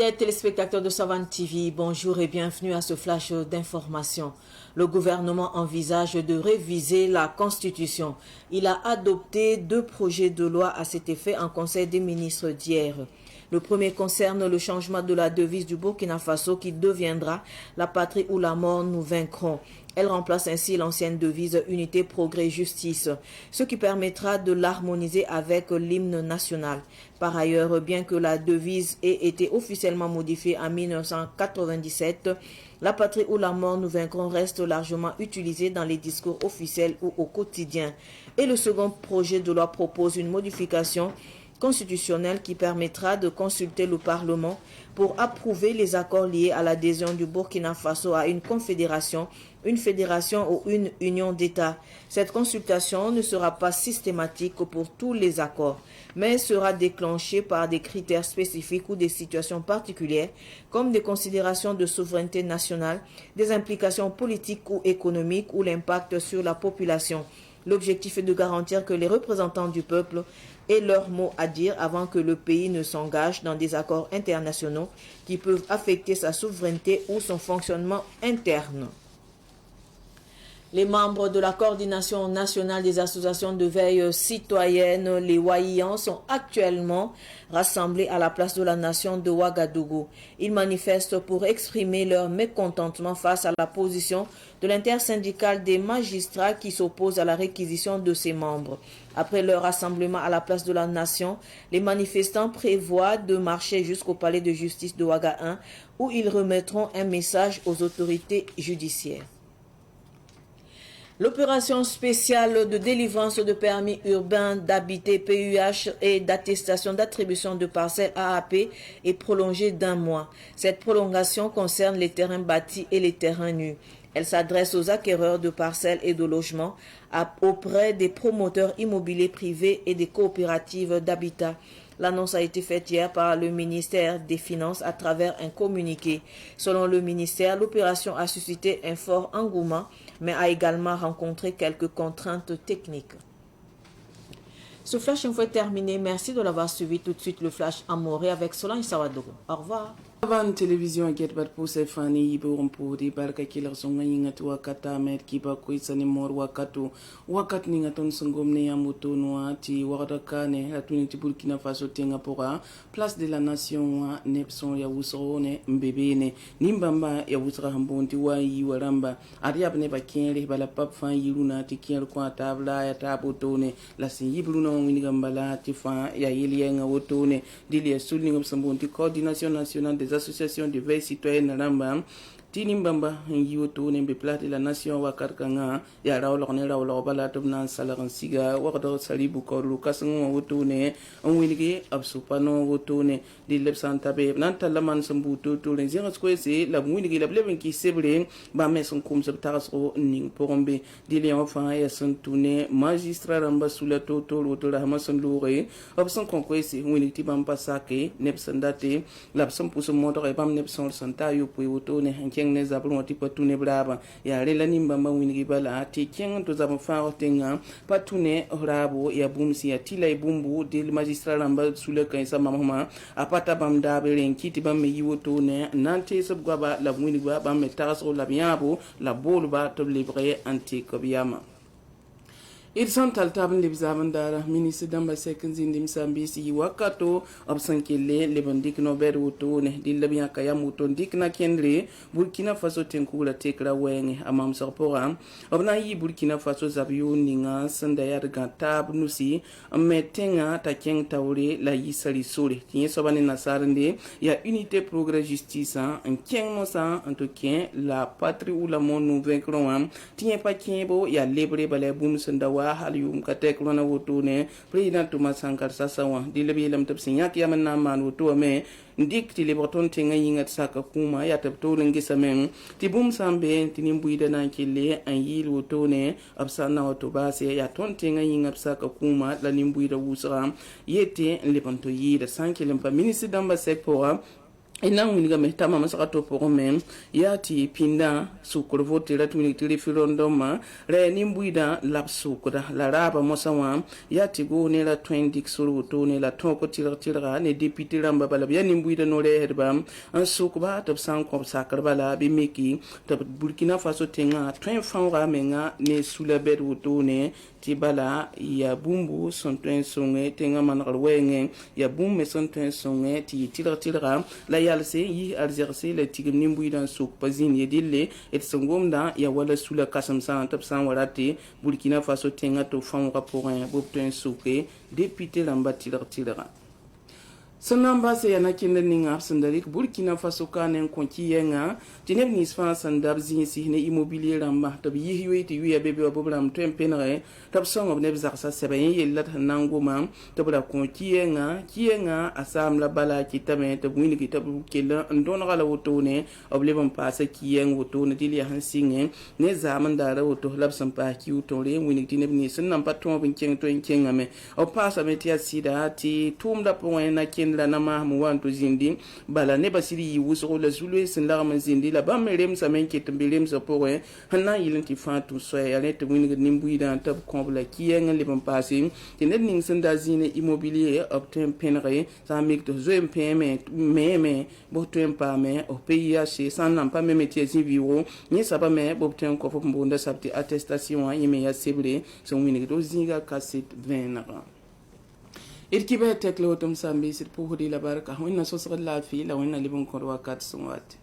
Téléspectateurs de Savane TV, bonjour et bienvenue à ce flash d'information. Le gouvernement envisage de réviser la Constitution. Il a adopté 2 projets de loi à cet effet en Conseil des ministres d'hier. Le premier concerne le changement de la devise du Burkina Faso qui deviendra « La patrie ou la mort, nous vaincrons ». Elle remplace ainsi l'ancienne devise « Unité, progrès, justice », ce qui permettra de l'harmoniser avec l'hymne national. Par ailleurs, bien que la devise ait été officiellement modifiée en 1997, la patrie ou la mort, nous vaincrons reste largement utilisée dans les discours officiels ou au quotidien. Et le second projet de loi propose une modification constitutionnelle qui permettra de consulter le Parlement pour approuver les accords liés à l'adhésion du Burkina Faso à une confédération, une fédération ou une union d'États. Cette consultation ne sera pas systématique pour tous les accords, mais sera déclenchée par des critères spécifiques ou des situations particulières, comme des considérations de souveraineté nationale, des implications politiques ou économiques ou l'impact sur la population. L'objectif est de garantir que les représentants du peuple aient leur mot à dire avant que le pays ne s'engage dans des accords internationaux qui peuvent affecter sa souveraineté ou son fonctionnement interne. Les membres de la coordination nationale des associations de veille citoyenne, les WAIAN, sont actuellement rassemblés à la place de la nation de Ouagadougou. Ils manifestent pour exprimer leur mécontentement face à la position de l'intersyndicale des magistrats qui s'oppose à la réquisition de ses membres. Après leur rassemblement à la place de la nation, les manifestants prévoient de marcher jusqu'au palais de justice de Ouaga 1 où ils remettront un message aux autorités judiciaires. L'opération spéciale de délivrance de permis urbains d'habiter PUH et d'attestation d'attribution de parcelles AAP est prolongée d'1 mois. Cette prolongation concerne les terrains bâtis et les terrains nus. Elle s'adresse aux acquéreurs de parcelles et de logements auprès des promoteurs immobiliers privés et des coopératives d'habitat. L'annonce a été faite hier par le ministère des Finances à travers un communiqué. Selon le ministère, l'opération a suscité un fort engouement, mais a également rencontré quelques contraintes techniques. Ce flash info est terminé. Merci de l'avoir suivi. Tout de suite, le flash Amoré avec Solange Sawadogo. Au revoir. Avant télévision get bat pour se fani ibo pour di barka killer songa yinga tu wakata met kiba kuisani mor wakatu wakat ninga ton songom ne yamuto noa ti wakata ne atuni ti Burkina Faso tenga pora place de la nation nepson ya wusone mbebene nimbamba ya wusra hambonti wa yi waramba ariab ne bakere bala pap fan yiruna ti kier kwa tabla ya tabotone la sin yiblu no winigambala ti fan ya yelienga wotone dili sulingam sambonti coordination nationale des associations de veille citoyenne Ramba Tinimbamba Yoto Nembe Plate la nation Wakarkanga ya Raulone Raula Balatobna Salaransiga Wado Salibu Koru Kasan Wotone Onwinigi Absupano Wotone di Lepsantabe Nanta Laman Sambuto to les Squese la Winigi la Blevenki Sebre Bame son cum subtaras Ning Porombe di Leon Fan et son tourné magistrat Ramba Sulato Toro la Hamason Lore Obson Conquesi Winiti Bamba Sake Nepsandate Lapson Puso Motor et Bam Nepson Santa Yopo Wotone ne zabron ti patune braba ya rela nimba mawingi bala ti keng to zabon fa tenga patune rabo ya bumsi ya tilay bumbu del magistrat lamba sule kan sa mama apata bam da beren kiti bam yiwoto ne nante sab gwaba la wingi ba bam taso la biabo la bolba to libre anti kobiyama. Il sont al tabn libzaban dara ministre damba sekenzi ndim sambisi wakato absankele lebandik no beruto ne dillabiya kayamuto dikna kendre Burkina Faso tenkula tekra wenge amam sarpora obna yi Burkina Faso zabiyo ninga sanda ya daga tab nusi metenga ta keng tawre la yisali sore tiye sobane nasarande ya unité progrès justice en keng mosa en tout cas la patrie ou la mon nous vaincrons tiye pa kiebo ya libre bale bum sanda halium katek lona wotune président Thomas Sankara Sasawa dilebi lam tabsinya ki amanna man wotu me ndik ti liberton tenga yinga saka kuma ya tabto ngisa men ti bum sambe ti nimbuida na kile an yil wotune absana woto base ya ton tenga yinga saka kuma la nimbuida wusra yete lebanto yida sankile pa ministre damba sekpora ina winiga me tama masaka to pour même yati pinda sukur vote la tuni tili filondoma re nimbuida lap sukura la raba mosawa yati go ne la 20 suru to ne la toko tira ne député ramba bala ya nimbuida no re herba an sukuba to san kom sakar bala bi meki to Burkina Faso tenga 20 fanga menga ne sula bed woto ne tibala ya bumbu sontwen songe tenga manakar wenge ya bumme sontwen songe ti tira la yalse yi alzerse le tigim nimbu dan suk pazin yedille et sangomda ya wala sula kasam san tap san warate Burkina Faso tenga to fam raporin bobten suke député lamba tira sanamba se yana kinda ninga absandarik Burkina Faso kanen konki yenga tineb nisfa sandab zinsi ne immobilier ramba tab yihiwe ti wiya bebe bobram tempenre tab song of nebzak sa sebayen yelat nangoma tab la konki yenga asam la bala kitame tab wini kitab kella ndon gala wotone oblebam pasa kiyeng wotone dili hansinge ne zaman dara woto labsam pa ki wotore wini tineb ni sanam paton bin keng to kengame o pasa metia sida ti tumda point na la nama mu wanto zindi bala ne basiri wuso la zulu sin la man zindi la bam rem sa men ke tembelem sa poe hana yilin ti fatu so ya net wini nimbu da tab kombla kiyen le bam passing tene ning sin da zine immobilier obtain penre sa mik to zo me bo tempa me o pays chez sans nan pas même ti viro ni sa ba me bo obtain ko fo mbonda sabti attestation yime ya sebre so wini do zinga kasit 20 irkibe teklo tum sambi sir puhudi la baraka wonna so sala fi la wonna libon ko wakat sumwat